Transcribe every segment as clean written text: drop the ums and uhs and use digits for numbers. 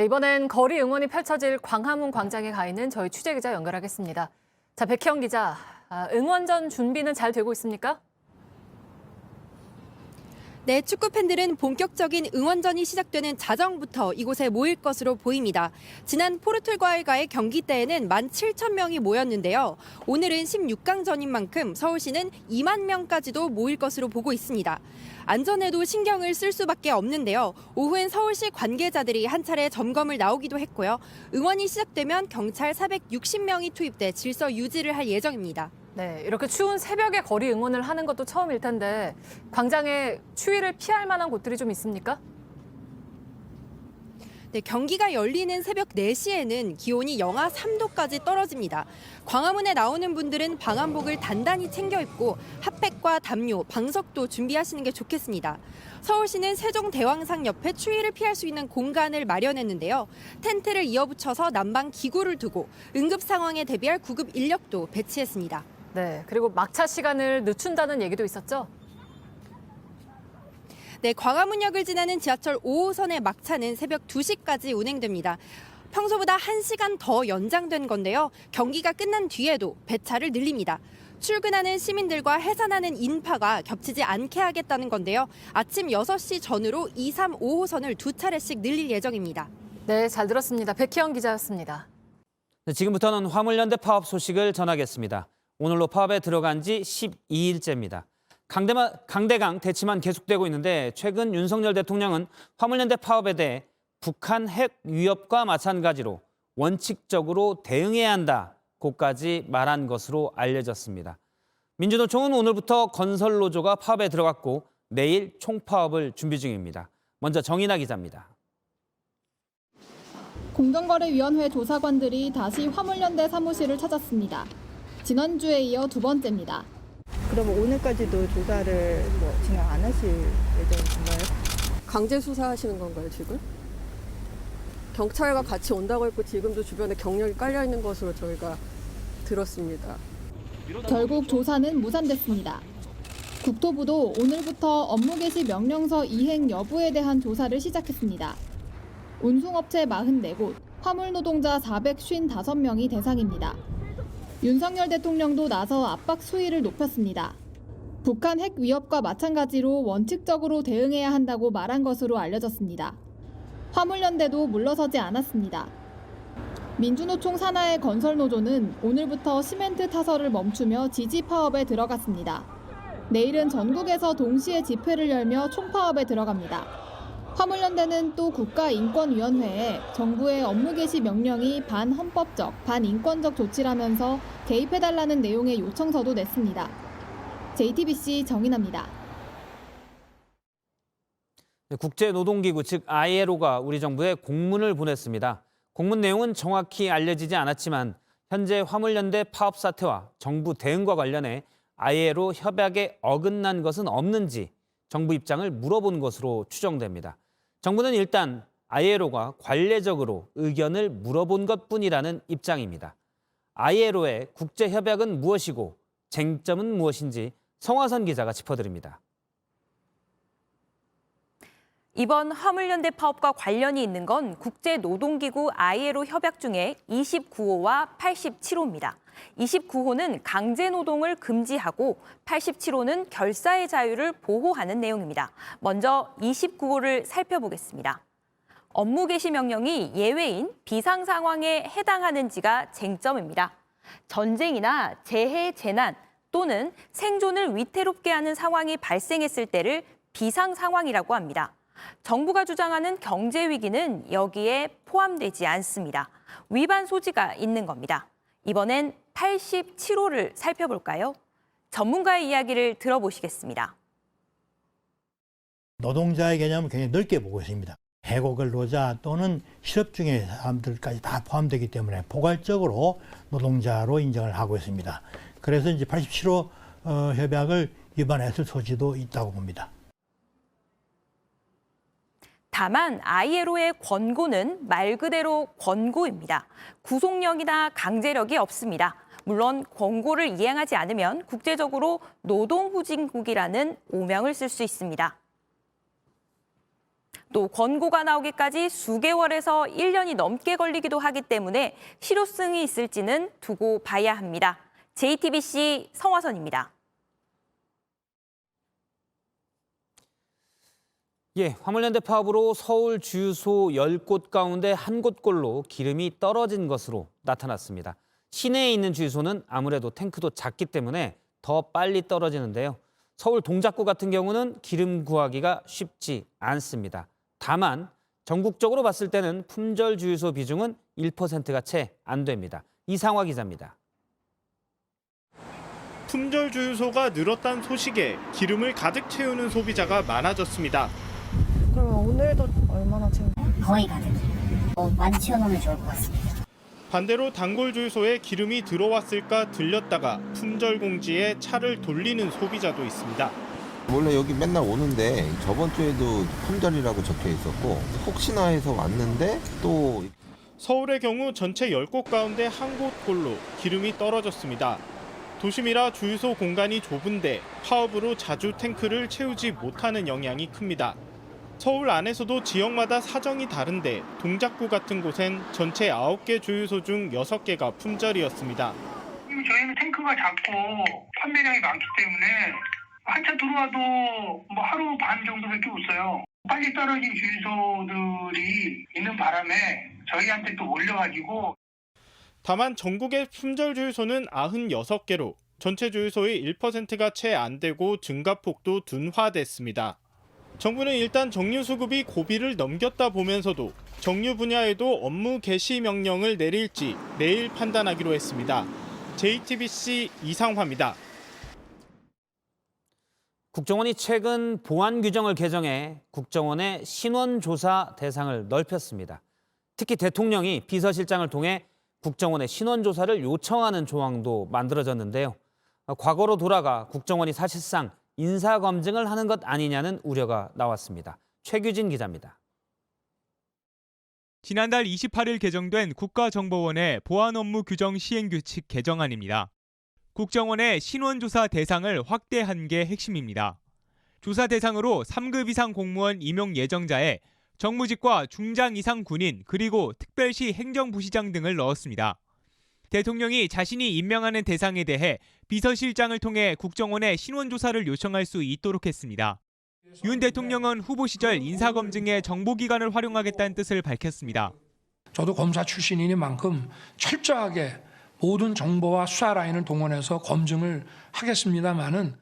네, 이번엔 거리 응원이 펼쳐질 광화문 광장에 가 있는 저희 취재기자 연결하겠습니다. 자, 백희영 기자, 응원전 준비는 잘 되고 있습니까? 네, 축구 팬들은 본격적인 응원전이 시작되는 자정부터 이곳에 모일 것으로 보입니다. 지난 포르투갈과의 경기 때에는 17,000명이 모였는데요. 오늘은 16강전인 만큼 서울시는 2만 명까지도 모일 것으로 보고 있습니다. 안전에도 신경을 쓸 수밖에 없는데요. 오후엔 서울시 관계자들이 한 차례 점검을 나오기도 했고요. 응원이 시작되면 경찰 460명이 투입돼 질서 유지를 할 예정입니다. 네, 이렇게 추운 새벽에 거리 응원을 하는 것도 처음일 텐데 광장에 추위를 피할 만한 곳들이 좀 있습니까? 네, 경기가 열리는 새벽 4시에는 기온이 영하 3도까지 떨어집니다. 광화문에 나오는 분들은 방한복을 단단히 챙겨 입고 핫팩과 담요, 방석도 준비하시는 게 좋겠습니다. 서울시는 세종대왕상 옆에 추위를 피할 수 있는 공간을 마련했는데요. 텐트를 이어붙여서 난방 기구를 두고 응급 상황에 대비할 구급 인력도 배치했습니다. 네, 그리고 막차 시간을 늦춘다는 얘기도 있었죠? 네, 광화문역을 지나는 지하철 5호선의 막차는 새벽 2시까지 운행됩니다. 평소보다 1시간 더 연장된 건데요. 경기가 끝난 뒤에도 배차를 늘립니다. 출근하는 시민들과 해산하는 인파가 겹치지 않게 하겠다는 건데요. 아침 6시 전후로 2, 3, 5호선을 2차례씩 늘릴 예정입니다. 네, 잘 들었습니다. 백희영 기자였습니다. 네, 지금부터는 화물연대 파업 소식을 전하겠습니다. 오늘로 파업에 들어간 지 12일째입니다. 강대강 대치만 계속되고 있는데 최근 윤석열 대통령은 화물연대 파업에 대해 북한 핵 위협과 마찬가지로 원칙적으로 대응해야 한다고까지 말한 것으로 알려졌습니다. 민주노총은 오늘부터 건설노조가 파업에 들어갔고 내일 총파업을 준비 중입니다. 먼저 정인아 기자입니다. 공정거래위원회 조사관들이 다시 화물연대 사무실을 찾았습니다. 지난주에 이어 두 번째입니다. 그러면 오늘까지도 조사를 진행 안 하실 예정이신가요? 강제 수사하시는 건가요, 지금? 경찰과 같이 온다고 했고 지금도 주변에 경력이 깔려 있는 것으로 저희가 들었습니다. 결국 조사는 무산됐습니다. 국토부도 오늘부터 업무 개시 명령서 이행 여부에 대한 조사를 시작했습니다. 운송업체 44곳, 화물노동자 455명이 대상입니다. 윤석열 대통령도 나서 압박 수위를 높였습니다. 북한 핵 위협과 마찬가지로 원칙적으로 대응해야 한다고 말한 것으로 알려졌습니다. 화물연대도 물러서지 않았습니다. 민주노총 산하의 건설노조는 오늘부터 시멘트 타설을 멈추며 지지 파업에 들어갔습니다. 내일은 전국에서 동시에 집회를 열며 총파업에 들어갑니다. 화물연대는 또 국가인권위원회에 정부의 업무 개시 명령이 반헌법적, 반인권적 조치라면서 개입해달라는 내용의 요청서도 냈습니다. JTBC 정인아입니다. 국제노동기구 즉 ILO가 우리 정부에 공문을 보냈습니다. 공문 내용은 정확히 알려지지 않았지만 현재 화물연대 파업 사태와 정부 대응과 관련해 ILO 협약에 어긋난 것은 없는지 정부 입장을 물어본 것으로 추정됩니다. 정부는 일단 ILO가 관례적으로 의견을 물어본 것뿐이라는 입장입니다. ILO의 국제협약은 무엇이고 쟁점은 무엇인지 성화선 기자가 짚어드립니다. 이번 화물연대 파업과 관련이 있는 건 국제노동기구 ILO 협약 중에 29호와 87호입니다. 29호는 강제노동을 금지하고 87호는 결사의 자유를 보호하는 내용입니다. 먼저 29호를 살펴보겠습니다. 업무 개시 명령이 예외인 비상 상황에 해당하는지가 쟁점입니다. 전쟁이나 재해, 재난 또는 생존을 위태롭게 하는 상황이 발생했을 때를 비상 상황이라고 합니다. 정부가 주장하는 경제 위기는 여기에 포함되지 않습니다. 위반 소지가 있는 겁니다. 이번엔 87호를 살펴볼까요? 전문가의 이야기를 들어보시겠습니다. 노동자의 개념을 굉장히 넓게 보고 있습니다. 해고 근로자 또는 실업 중의 사람들까지 다 포함되기 때문에 포괄적으로 노동자로 인정을 하고 있습니다. 그래서 이제 87호 협약을 위반했을 소지도 있다고 봅니다. 다만 ILO의 권고는 말 그대로 권고입니다. 구속력이나 강제력이 없습니다. 물론 권고를 이행하지 않으면 국제적으로 노동후진국이라는 오명을 쓸 수 있습니다. 또 권고가 나오기까지 수개월에서 1년이 넘게 걸리기도 하기 때문에 실효성이 있을지는 두고 봐야 합니다. JTBC 성화선입니다. 예, 화물연대 파업으로 서울 주유소 10곳 가운데 1곳꼴로 기름이 떨어진 것으로 나타났습니다. 시내에 있는 주유소는 아무래도 탱크도 작기 때문에 더 빨리 떨어지는데요. 서울 동작구 같은 경우는 기름 구하기가 쉽지 않습니다. 다만 전국적으로 봤을 때는 품절 주유소 비중은 1%가 채 안 됩니다. 이상화 기자입니다. 품절 주유소가 늘었다는 소식에 기름을 가득 채우는 소비자가 많아졌습니다. 그러면 오늘도 얼마나 채우나요? 거의 가득. 많이 채워놓으면 좋을 것 같습니다. 반대로 단골 주유소에 기름이 들어왔을까 들렸다가 품절 공지에 차를 돌리는 소비자도 있습니다. 원래 여기 맨날 오는데 저번 주에도 품절이라고 적혀 있었고 혹시나 해서 왔는데 또 서울의 경우 전체 10곳 가운데 1곳꼴로 기름이 떨어졌습니다. 도심이라 주유소 공간이 좁은데 파업으로 자주 탱크를 채우지 못하는 영향이 큽니다. 서울 안에서도 지역마다 사정이 다른데 동작구 같은 곳엔 전체 9개 주유소 중 6개가 품절이었습니다. 저희는 탱크가 작고 판매량이 많기 때문에 한 차 들어와도 하루 반 정도밖에 없어요. 빨리 떨어진 주유소들이 있는 바람에 저희한테 또 몰려가지고. 다만 전국의 품절 주유소는 96개로 전체 주유소의 1%가 채 안 되고 증가폭도 둔화됐습니다. 정부는 일단 정유 수급이 고비를 넘겼다 보면서도 정유 분야에도 업무 개시 명령을 내릴지 내일 판단하기로 했습니다. JTBC 이상화입니다. 국정원이 최근 보안 규정을 개정해 국정원의 신원조사 대상을 넓혔습니다. 특히 대통령이 비서실장을 통해 국정원의 신원조사를 요청하는 조항도 만들어졌는데요. 과거로 돌아가 국정원이 사실상 인사검증을 하는 것 아니냐는 우려가 나왔습니다. 최규진 기자입니다. 지난달 28일 개정된 국가정보원의 보안 업무 규정 시행규칙 개정안입니다. 국정원의 신원조사 대상을 확대한 게 핵심입니다. 조사 대상으로 3급 이상 공무원 임용 예정자에 정무직과 중장 이상 군인 그리고 특별시 행정부시장 등을 넣었습니다. 대통령이 자신이 임명하는 대상에 대해 비서실장을 통해 국정원에 신원조사를 요청할 수 있도록 했습니다. 윤 대통령은 후보 시절 인사검증에 정보기관을 활용하겠다는 뜻을 밝혔습니다. 저도 검사 출신이니만큼 철저하게 모든 정보와 수사 라인을 동원해서 검증을 하겠습니다마는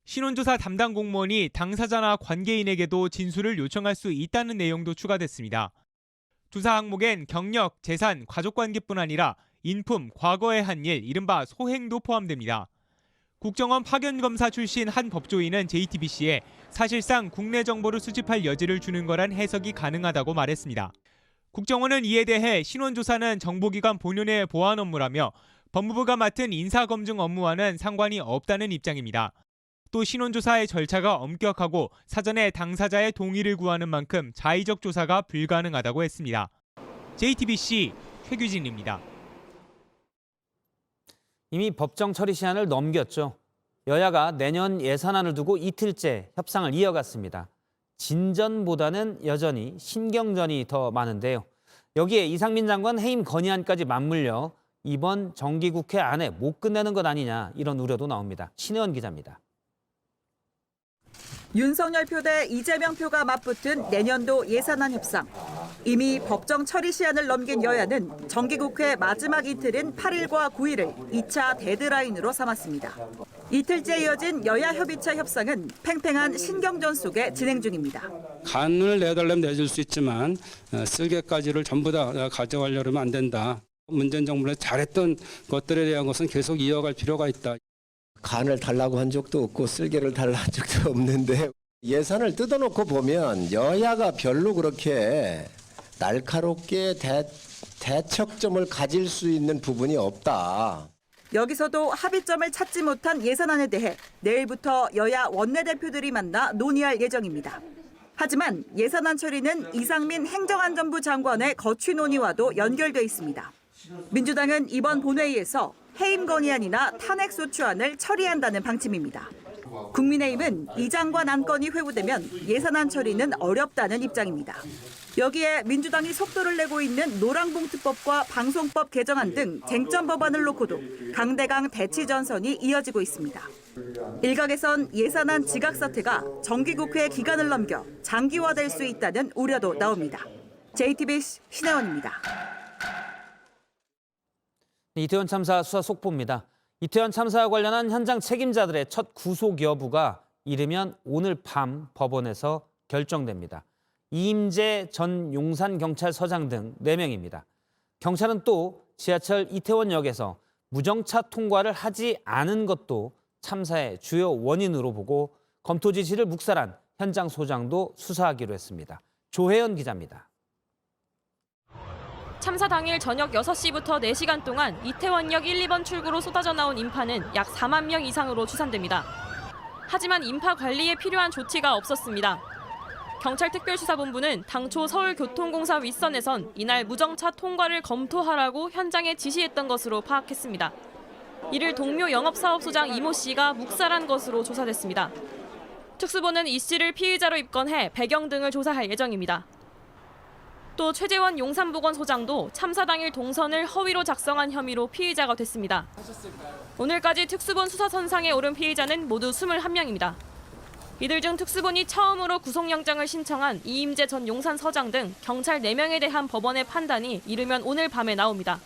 신원조사 담당 공무원이 당사자나 관계인에게도 진술을 요청할 수 있다는 내용도 추가됐습니다. 조사 항목엔 경력, 재산, 가족관계뿐 아니라 인품, 과거에 한 일, 이른바 소행도 포함됩니다. 국정원 파견검사 출신 한 법조인은 JTBC에 사실상 국내 정보를 수집할 여지를 주는 거란 해석이 가능하다고 말했습니다. 국정원은 이에 대해 신원조사는 정보기관 본연의 보안 업무라며 법무부가 맡은 인사검증 업무와는 상관이 없다는 입장입니다. 또 신원조사의 절차가 엄격하고 사전에 당사자의 동의를 구하는 만큼 자의적 조사가 불가능하다고 했습니다. JTBC 최규진입니다. 이미 법정 처리 시한을 넘겼죠. 여야가 내년 예산안을 두고 이틀째 협상을 이어갔습니다. 진전보다는 여전히 신경전이 더 많은데요. 여기에 이상민 장관 해임 건의안까지 맞물려 이번 정기국회 안에 못 끝내는 것 아니냐 이런 우려도 나옵니다. 신혜원 기자입니다. 윤석열 표 대 이재명 표가 맞붙은 내년도 예산안 협상. 이미 법정 처리 시한을 넘긴 여야는 정기국회 마지막 이틀인 8일과 9일을 2차 데드라인으로 삼았습니다. 이틀째 이어진 여야 협의체 협상은 팽팽한 신경전 속에 진행 중입니다. 간을 내달라면 내줄 수 있지만 쓸개까지를 전부 다 가져가려면 안 된다. 문재인 정부는 잘했던 것들에 대한 것은 계속 이어갈 필요가 있다. 간을 달라고 한 적도 없고 쓸개를 달라고 한 적도 없는데 예산을 뜯어놓고 보면 여야가 별로 그렇게 날카롭게 대척점을 가질 수 있는 부분이 없다. 여기서도 합의점을 찾지 못한 예산안에 대해 내일부터 여야 원내대표들이 만나 논의할 예정입니다. 하지만 예산안 처리는 이상민 행정안전부 장관의 거취 논의와도 연결돼 있습니다. 민주당은 이번 본회의에서 해임 건의안이나 탄핵소추안을 처리한다는 방침입니다. 국민의힘은 이 장관 안건이 회부되면 예산안 처리는 어렵다는 입장입니다. 여기에 민주당이 속도를 내고 있는 노란봉투법과 방송법 개정안 등 쟁점 법안을 놓고도 강대강 대치 전선이 이어지고 있습니다. 일각에선 예산안 지각 사태가 정기국회 기간을 넘겨 장기화될 수 있다는 우려도 나옵니다. JTBC 신혜원입니다. 이태원 참사 수사 속보입니다. 이태원 참사와 관련한 현장 책임자들의 첫 구속 여부가 이르면 오늘 밤 법원에서 결정됩니다. 이임재 전 용산경찰서장 등 4명입니다. 경찰은 또 지하철 이태원역에서 무정차 통과를 하지 않은 것도 참사의 주요 원인으로 보고 검토 지시를 묵살한 현장 소장도 수사하기로 했습니다. 조혜연 기자입니다. 참사 당일 저녁 6시부터 4시간 동안 이태원역 1, 2번 출구로 쏟아져 나온 인파는 약 4만 명 이상으로 추산됩니다. 하지만 인파 관리에 필요한 조치가 없었습니다. 경찰특별수사본부는 당초 서울교통공사 윗선에선 이날 무정차 통과를 검토하라고 현장에 지시했던 것으로 파악했습니다. 이를 동묘 영업사업소장 이모 씨가 묵살한 것으로 조사됐습니다. 특수본은 이 씨를 피의자로 입건해 배경 등을 조사할 예정입니다. 또 최재원 용산보건소장도 참사 당일 동선을 허위로 작성한 혐의로 피의자가 됐습니다. 오늘까지 특수본 수사선상에 오른 피의자는 모두 21명입니다. 이들 중 특수본이 처음으로 구속영장을 신청한 이임재 전 용산서장 등 경찰 4명에 대한 법원의 판단이 이르면 오늘 밤에 나옵니다.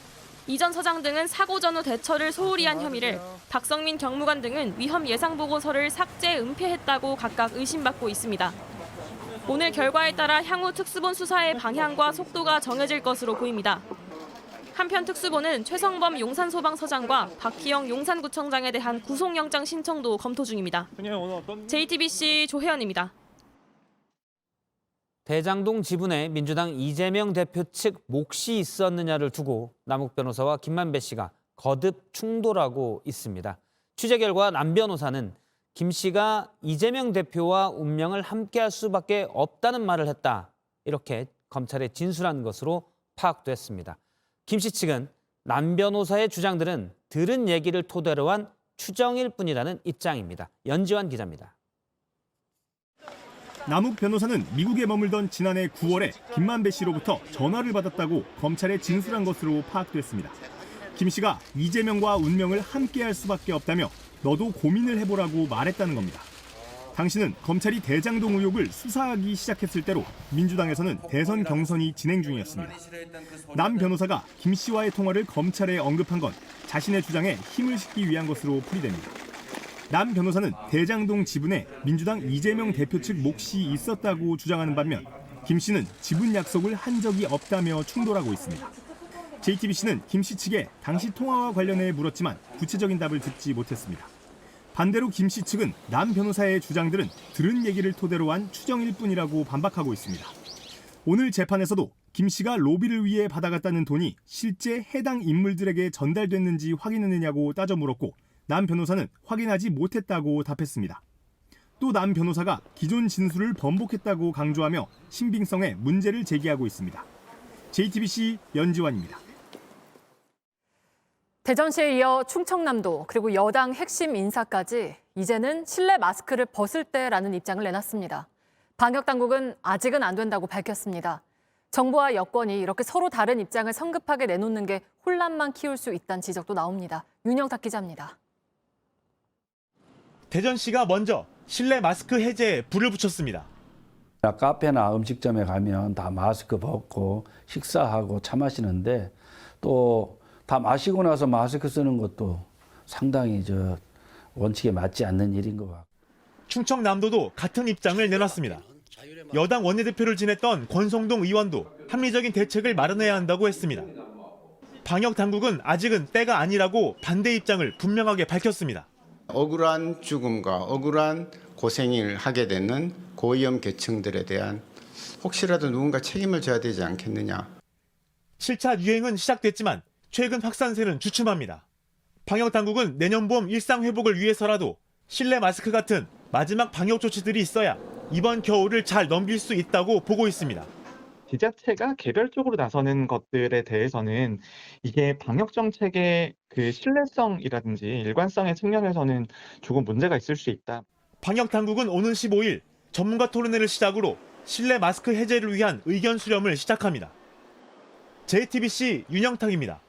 이 전 서장 등은 사고 전후 대처를 소홀히 한 혐의를, 박성민 경무관 등은 위험 예상 보고서를 삭제, 은폐했다고 각각 의심받고 있습니다. 오늘 결과에 따라 향후 특수본 수사의 방향과 속도가 정해질 것으로 보입니다. 한편 특수본은 최성범 용산소방서장과 박희영 용산구청장에 대한 구속영장 신청도 검토 중입니다. JTBC 조혜연입니다. 대장동 지분에 민주당 이재명 대표 측 몫이 있었느냐를 두고 남욱 변호사와 김만배 씨가 거듭 충돌하고 있습니다. 취재 결과 남 변호사는 김 씨가 이재명 대표와 운명을 함께할 수밖에 없다는 말을 했다, 이렇게 검찰에 진술한 것으로 파악됐습니다. 김 씨 측은 남 변호사의 주장들은 들은 얘기를 토대로 한 추정일 뿐이라는 입장입니다. 연지환 기자입니다. 남욱 변호사는 미국에 머물던 지난해 9월에 김만배 씨로부터 전화를 받았다고 검찰에 진술한 것으로 파악됐습니다. 김 씨가 이재명과 운명을 함께할 수밖에 없다며 너도 고민을 해보라고 말했다는 겁니다. 당시는 검찰이 대장동 의혹을 수사하기 시작했을 때로 민주당에서는 대선 경선이 진행 중이었습니다. 남 변호사가 김 씨와의 통화를 검찰에 언급한 건 자신의 주장에 힘을 싣기 위한 것으로 풀이됩니다. 남 변호사는 대장동 지분에 민주당 이재명 대표 측 몫이 있었다고 주장하는 반면 김 씨는 지분 약속을 한 적이 없다며 충돌하고 있습니다. JTBC는 김 씨 측에 당시 통화와 관련해 물었지만 구체적인 답을 듣지 못했습니다. 반대로 김 씨 측은 남 변호사의 주장들은 들은 얘기를 토대로 한 추정일 뿐이라고 반박하고 있습니다. 오늘 재판에서도 김 씨가 로비를 위해 받아갔다는 돈이 실제 해당 인물들에게 전달됐는지 확인했느냐고 따져 물었고 남 변호사는 확인하지 못했다고 답했습니다. 또 남 변호사가 기존 진술을 번복했다고 강조하며 신빙성에 문제를 제기하고 있습니다. JTBC 연지환입니다. 대전시에 이어 충청남도 그리고 여당 핵심 인사까지 이제는 실내 마스크를 벗을 때라는 입장을 내놨습니다. 방역당국은 아직은 안 된다고 밝혔습니다. 정부와 여권이 이렇게 서로 다른 입장을 성급하게 내놓는 게 혼란만 키울 수 있다는 지적도 나옵니다. 윤영탁 기자입니다. 대전시가 먼저 실내 마스크 해제에 불을 붙였습니다. 카페나 음식점에 가면 다 마스크 벗고 식사하고 차 마시는데 또 다 마시고 나서 마스크 쓰는 것도 상당히 원칙에 맞지 않는 일인 것 같고. 충청남도도 같은 입장을 내놨습니다. 여당 원내대표를 지냈던 권성동 의원도 합리적인 대책을 마련해야 한다고 했습니다. 방역 당국은 아직은 때가 아니라고 반대 입장을 분명하게 밝혔습니다. 억울한 죽음과 억울한 고생을 하게 되는 고위험 계층들에 대한 혹시라도 누군가 책임을 져야 되지 않겠느냐. 7차 유행은 시작됐지만 최근 확산세는 주춤합니다. 방역당국은 내년 봄 일상 회복을 위해서라도 실내 마스크 같은 마지막 방역 조치들이 있어야 이번 겨울을 잘 넘길 수 있다고 보고 있습니다. 지자체가 개별적으로 나서는 것들에 대해서는 이게 방역 정책의 그 신뢰성이라든지 일관성의 측면에서는 조금 문제가 있을 수 있다. 방역당국은 오는 15일 전문가 토론회를 시작으로 실내 마스크 해제를 위한 의견 수렴을 시작합니다. JTBC 윤영탁입니다.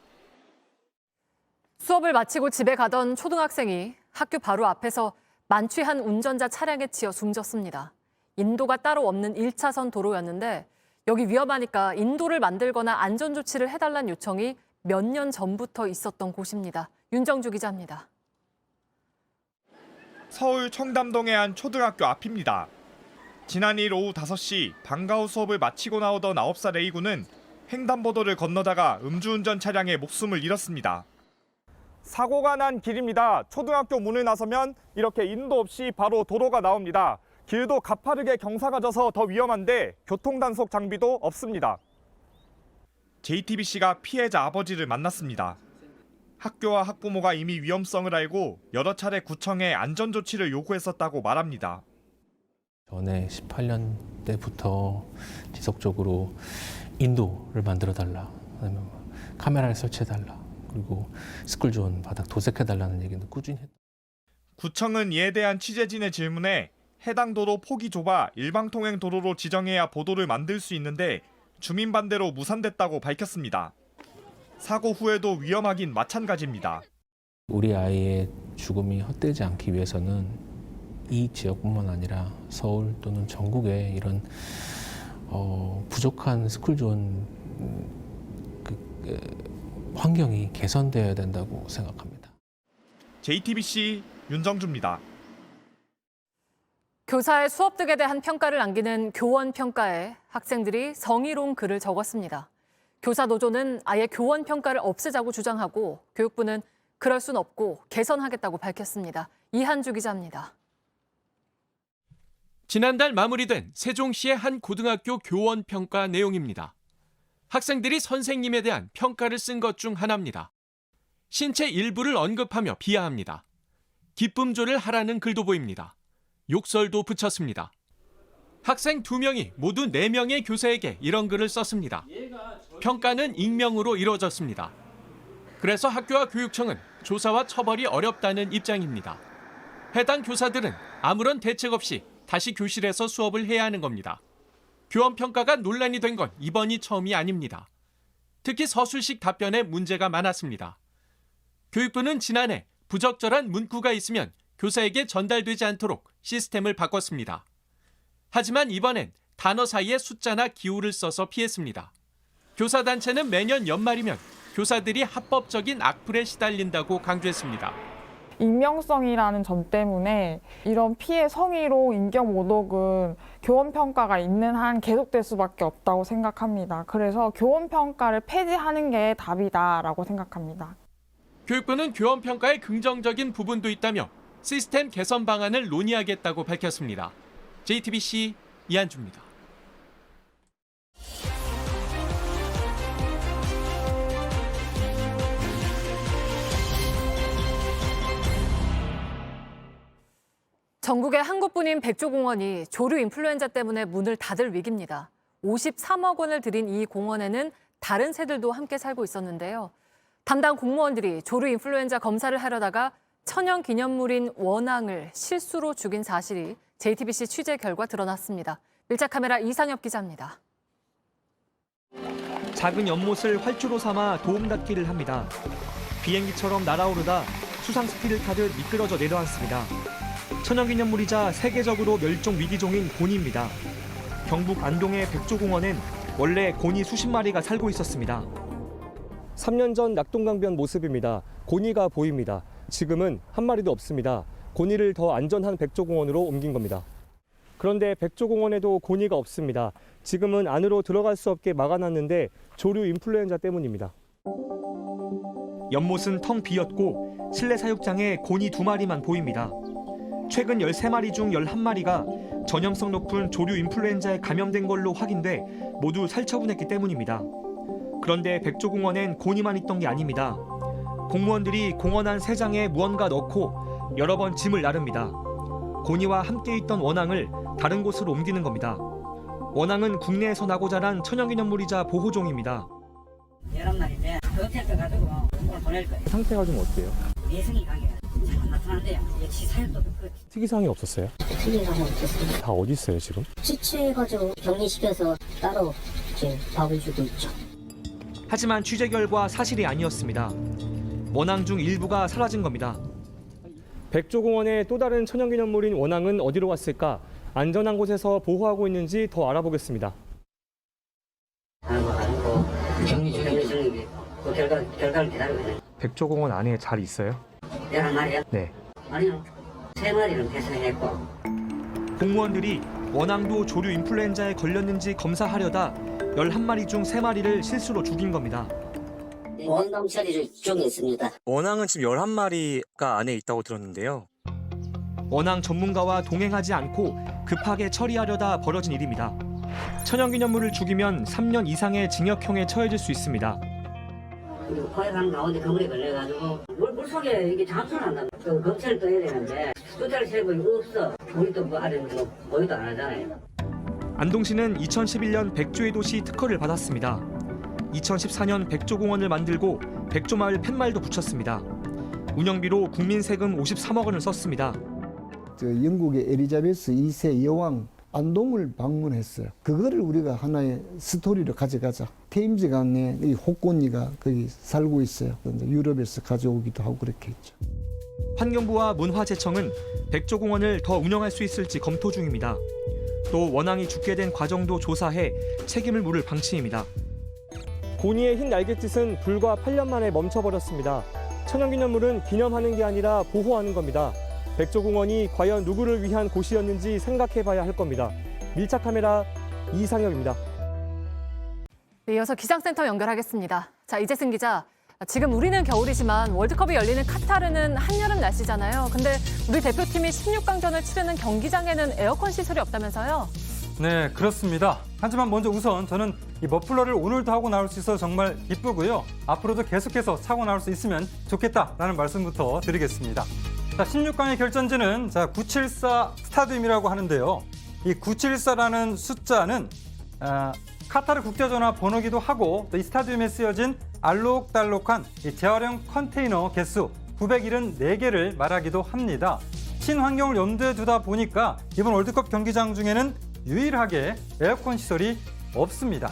수업을 마치고 집에 가던 초등학생이 학교 바로 앞에서 만취한 운전자 차량에 치여 숨졌습니다. 인도가 따로 없는 1차선 도로였는데 여기 위험하니까 인도를 만들거나 안전조치를 해달라는 요청이 몇 년 전부터 있었던 곳입니다. 윤정주 기자입니다. 서울 청담동의 한 초등학교 앞입니다. 지난일 오후 5시 방과 후 수업을 마치고 나오던 9살 A군은 횡단보도를 건너다가 음주운전 차량에 목숨을 잃었습니다. 사고가 난 길입니다. 초등학교 문을 나서면 이렇게 인도 없이 바로 도로가 나옵니다. 길도 가파르게 경사가 져서 더 위험한데 교통단속 장비도 없습니다. JTBC가 피해자 아버지를 만났습니다. 학교와 학부모가 이미 위험성을 알고 여러 차례 구청에 안전조치를 요구했었다고 말합니다. 전에 18년 때부터 지속적으로 인도를 만들어달라, 그다음에 카메라를 설치해달라, 그리고 스쿨존 바닥 도색해달라는 얘기는 꾸준히 했다. 구청은 이에 대한 취재진의 질문에 해당 도로 폭이 좁아 일방통행 도로로 지정해야 보도를 만들 수 있는데 주민 반대로 무산됐다고 밝혔습니다. 사고 후에도 위험하긴 마찬가지입니다. 우리 아이의 죽음이 헛되지 않기 위해서는 이 지역뿐만 아니라 서울 또는 전국에 이런 부족한 스쿨존 환경이 개선되어야 된다고 생각합니다. JTBC 윤정주입니다. 교사의 수업 등에 대한 평가를 남기는 교원 평가에 학생들이 성희롱 글을 적었습니다. 교사 노조는 아예 교원 평가를 없애자고 주장하고 교육부는 그럴 순 없고 개선하겠다고 밝혔습니다. 이한주 기자입니다. 지난달 마무리된 세종시의 한 고등학교 교원 평가 내용입니다. 학생들이 선생님에 대한 평가를 쓴 것 중 하나입니다. 신체 일부를 언급하며 비하합니다. 기쁨조를 하라는 글도 보입니다. 욕설도 붙였습니다. 학생 2명이 모두 4명의 교사에게 이런 글을 썼습니다. 평가는 익명으로 이루어졌습니다. 그래서 학교와 교육청은 조사와 처벌이 어렵다는 입장입니다. 해당 교사들은 아무런 대책 없이 다시 교실에서 수업을 해야 하는 겁니다. 교원 평가가 논란이 된 건 이번이 처음이 아닙니다. 특히 서술식 답변에 문제가 많았습니다. 교육부는 지난해 부적절한 문구가 있으면 교사에게 전달되지 않도록 시스템을 바꿨습니다. 하지만 이번엔 단어 사이에 숫자나 기호를 써서 피했습니다. 교사단체는 매년 연말이면 교사들이 합법적인 악플에 시달린다고 강조했습니다. 익명성이라는 점 때문에 이런 피해 성희롱, 인격 모독은 교원 평가가 있는 한 계속될 수밖에 없다고 생각합니다. 그래서 교원 평가를 폐지하는 게 답이다라고 생각합니다. 교육부는 교원 평가에 긍정적인 부분도 있다며 시스템 개선 방안을 논의하겠다고 밝혔습니다. JTBC 이한주입니다. 전국에 한 곳뿐인 백조공원이 조류 인플루엔자 때문에 문을 닫을 위기입니다. 53억 원을 들인 이 공원에는 다른 새들도 함께 살고 있었는데요. 담당 공무원들이 조류 인플루엔자 검사를 하려다가 천연 기념물인 원앙을 실수로 죽인 사실이 JTBC 취재 결과 드러났습니다. 밀착 카메라 이상엽 기자입니다. 작은 연못을 활주로 삼아 도움닫기를 합니다. 비행기처럼 날아오르다 수상 스키를 타듯 미끄러져 내려앉습니다. 천연기념물이자 세계적으로 멸종 위기종인 곤이입니다. 경북 안동의 백조공원엔 원래 곤이 수십 마리가 살고 있었습니다. 3년 전 낙동강변 모습입니다. 곤이가 보입니다. 지금은 한 마리도 없습니다. 곤이를 더 안전한 백조공원으로 옮긴 겁니다. 그런데 백조공원에도 곤이가 없습니다. 지금은 안으로 들어갈 수 없게 막아놨는데 조류 인플루엔자 때문입니다. 연못은 텅 비었고 실내 사육장에 곤이 2마리만 보입니다. 최근 13마리 중 11마리가 전염성 높은 조류 인플루엔자에 감염된 걸로 확인돼 모두 살처분했기 때문입니다. 그런데 백조공원엔 곤이만 있던 게 아닙니다. 공무원들이 공원 안 새장에 무언가 넣고 여러 번 짐을 나릅니다. 곤이와 함께 있던 원앙을 다른 곳으로 옮기는 겁니다. 원앙은 국내에서 나고 자란 천연기념물이자 보호종입니다. 11마리인데 그 호텔 가지고 오늘 보낼 거예요. 상태가 좀 어때요? 내성이 강해요. 잘 안 나타나요. 하는데요. 역시 사연도 그 특이사항이 없었어요? 특이사항은 없었습니다. 다 어디 있어요 지금? 지치해가지고 격리시켜서 따로 이제 밥을 주고 있죠. 하지만 취재 결과 사실이 아니었습니다. 원앙 중 일부가 사라진 겁니다. 백조공원의 또 다른 천연기념물인 원앙은 어디로 갔을까? 안전한 곳에서 보호하고 있는지 더 알아보겠습니다. 격리 중에 그 결과를 기다리고 있어요. 백조공원 안에 잘 있어요? 11마리요? 네. 아니요. 3마리는 배송했고. 공무원들이 원앙도 조류 인플루엔자에 걸렸는지 검사하려다 11마리 중 3마리를 실수로 죽인 겁니다. 원검찰이 쪽에 있습니다. 원앙은 지금 11마리가 안에 있다고 들었는데요. 원앙 전문가와 동행하지 않고 급하게 처리하려다 벌어진 일입니다. 천연기념물을 죽이면 3년 이상의 징역형에 처해질 수 있습니다. 포획하는 가운데 그물에 걸려가지고 물속에 이게 잠수를 한다. 검찰을 떠야 되는데 수달 세력이 없어. 우리도 뭐 아래 보이도 안 하잖아요. 안동시는 2011년 백조의 도시 특허를 받았습니다. 2014년 백조공원을 만들고 백조마을 팻말도 붙였습니다. 운영비로 국민 세금 53억 원을 썼습니다. 영국의 엘리자베스 2세 여왕 안동을 방문했어요. 그거를 우리가 하나의 스토리로 가져가자. 테임즈 강에 이 호꼬니가 거기 살고 있어요. 유럽에서 가져오기도 하고 그렇게 했죠. 환경부와 문화재청은 백조공원을 더 운영할 수 있을지 검토 중입니다. 또 원앙이 죽게 된 과정도 조사해 책임을 물을 방침입니다. 고니의 흰 날갯짓은 불과 8년 만에 멈춰버렸습니다. 천연기념물은 기념하는 게 아니라 보호하는 겁니다. 백조공원이 과연 누구를 위한 곳이었는지 생각해봐야 할 겁니다. 밀착 카메라 이상혁입니다. 네, 이어서 기상센터 연결하겠습니다. 자, 이재승 기자. 지금 우리는 겨울이지만 월드컵이 열리는 카타르는 한여름 날씨잖아요. 근데 우리 대표팀이 16강전을 치르는 경기장에는 에어컨 시설이 없다면서요? 네, 그렇습니다. 하지만 먼저 우선 저는 이 머플러를 오늘도 하고 나올 수 있어서 정말 기쁘고요. 앞으로도 계속해서 차고 나올 수 있으면 좋겠다라는 말씀부터 드리겠습니다. 자, 16강의 결전지는 974 스타디움이라고 하는데요. 이 974라는 숫자는 카타르 국제전화 번호기도 하고 또 이 스타디움에 쓰여진 알록달록한 이 재활용 컨테이너 개수 974개를 말하기도 합니다. 친환경을 염두에 두다 보니까 이번 월드컵 경기장 중에는 유일하게 에어컨 시설이 없습니다.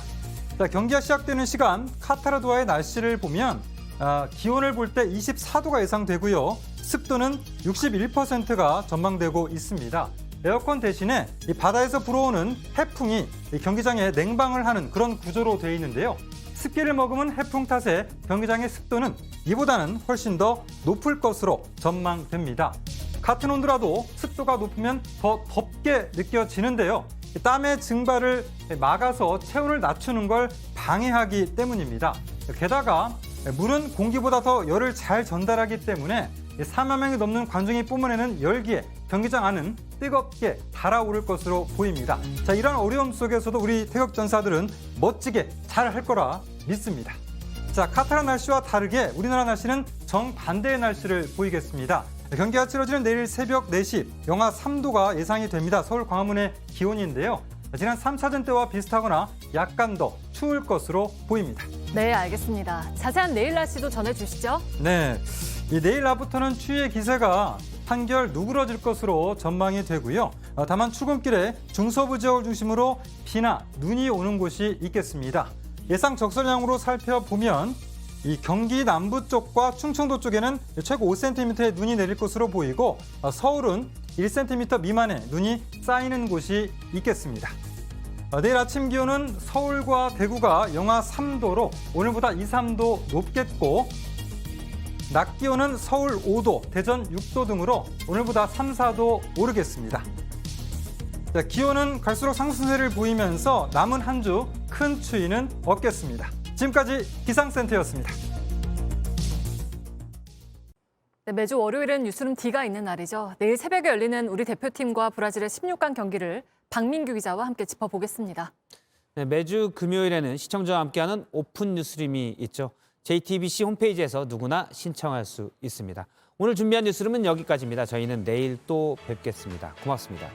자, 경기가 시작되는 시간 카타르 도하의 날씨를 보면 기온을 볼 때 24도가 예상되고요. 습도는 61%가 전망되고 있습니다. 에어컨 대신에 이 바다에서 불어오는 해풍이 이 경기장에 냉방을 하는 그런 구조로 되어 있는데요. 습기를 머금은 해풍 탓에 경기장의 습도는 이보다는 훨씬 더 높을 것으로 전망됩니다. 같은 온도라도 습도가 높으면 더 덥게 느껴지는데요. 땀의 증발을 막아서 체온을 낮추는 걸 방해하기 때문입니다. 게다가 물은 공기보다 더 열을 잘 전달하기 때문에 4만 명이 넘는 관중이 뿜어내는 열기에 경기장 안은 뜨겁게 달아오를 것으로 보입니다. 자, 이런 어려움 속에서도 우리 태극전사들은 멋지게 잘 할 거라 믿습니다. 자, 카타르 날씨와 다르게 우리나라 날씨는 정반대의 날씨를 보이겠습니다. 경기가 치러지는 내일 새벽 4시 영하 3도가 예상이 됩니다. 서울 광화문의 기온인데요. 지난 3차전 때와 비슷하거나 약간 더 추울 것으로 보입니다. 네, 알겠습니다. 자세한 내일 날씨도 전해주시죠. 네, 이 내일 낮부터는 추위의 기세가 한결 누그러질 것으로 전망이 되고요. 다만 출근길에 중서부 지역을 중심으로 비나 눈이 오는 곳이 있겠습니다. 예상 적설량으로 살펴보면 이 경기 남부 쪽과 충청도 쪽에는 최고 5cm의 눈이 내릴 것으로 보이고 서울은 1cm 미만의 눈이 쌓이는 곳이 있겠습니다. 내일 아침 기온은 서울과 대구가 영하 3도로 오늘보다 2, 3도 높겠고 낮 기온은 서울 5도, 대전 6도 등으로 오늘보다 3, 4도 오르겠습니다. 자, 기온은 갈수록 상승세를 보이면서 남은 한 주 큰 추위는 없겠습니다. 지금까지 기상센터였습니다. 네, 매주 월요일은 뉴스룸 D가 있는 날이죠. 내일 새벽에 열리는 우리 대표팀과 브라질의 16강 경기를 박민규 기자와 함께 짚어보겠습니다. 네, 매주 금요일에는 시청자와 함께하는 오픈 뉴스룸이 있죠. JTBC 홈페이지에서 누구나 신청할 수 있습니다. 오늘 준비한 뉴스룸은 여기까지입니다. 저희는 내일 또 뵙겠습니다. 고맙습니다.